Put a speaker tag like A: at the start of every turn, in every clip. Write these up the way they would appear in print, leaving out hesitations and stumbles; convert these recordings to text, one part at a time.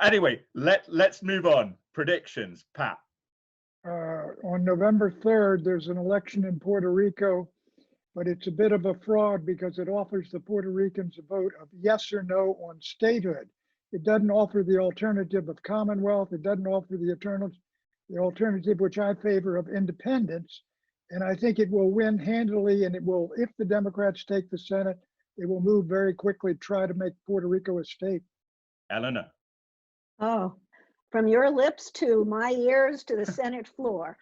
A: Anyway, let's move on. Predictions, Pat.
B: On November 3rd, there's an election in Puerto Rico, but it's a bit of a fraud because it offers the Puerto Ricans a vote of yes or no on statehood. It doesn't offer the alternative of Commonwealth. It doesn't offer the alternative, which I favor, of independence. And I think it will win handily, and it will, if the Democrats take the Senate, they will move very quickly to try to make Puerto Rico a state.
A: Eleanor.
C: Oh, from your lips to my ears to the Senate floor.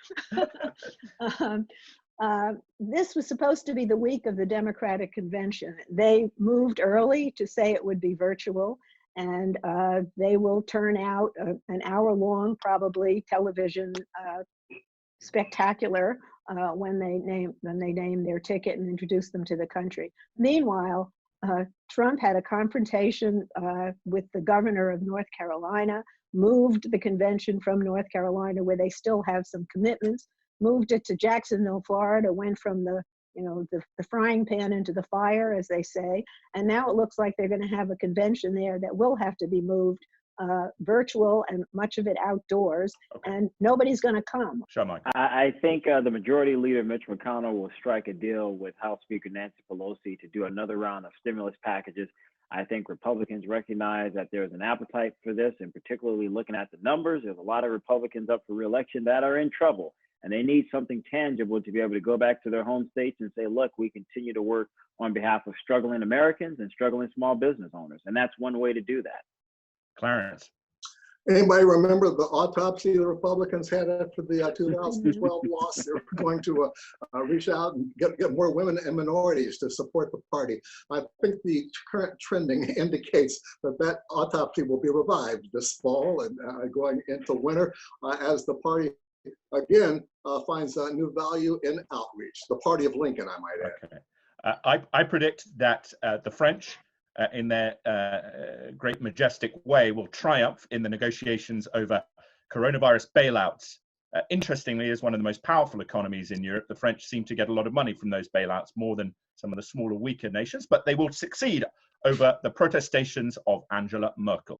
C: This was supposed to be the week of the Democratic Convention. They moved early to say it would be virtual, and they will turn out an hour-long, probably, television spectacular when they name their ticket and introduce them to the country. Meanwhile, Trump had a confrontation with the governor of North Carolina, moved the convention from North Carolina, where they still have some commitments, moved it to Jacksonville, Florida, went from the frying pan into the fire, as they say, and now it looks like they're going to have a convention there that will have to be moved virtual, and much of it outdoors, and nobody's going to come.
D: I think the majority leader, Mitch McConnell, will strike a deal with House Speaker Nancy Pelosi to do another round of stimulus packages. I think Republicans recognize that there's an appetite for this, and particularly looking at the numbers, there's a lot of Republicans up for re-election that are in trouble, and they need something tangible to be able to go back to their home states and say, look, we continue to work on behalf of struggling Americans and struggling small business owners, and that's one way to do that.
A: Clarence.
E: Anybody remember the autopsy the Republicans had after the 2012 loss? They were going to reach out and get more women and minorities to support the party. I think the current trending indicates that autopsy will be revived this fall and going into winter as the party again finds a new value in outreach. The party of Lincoln, I might add.
A: Okay. I predict that the French, in their great majestic way, will triumph in the negotiations over coronavirus bailouts. Interestingly, as one of the most powerful economies in Europe, the French seem to get a lot of money from those bailouts, more than some of the smaller, weaker nations, but they will succeed over the protestations of Angela Merkel.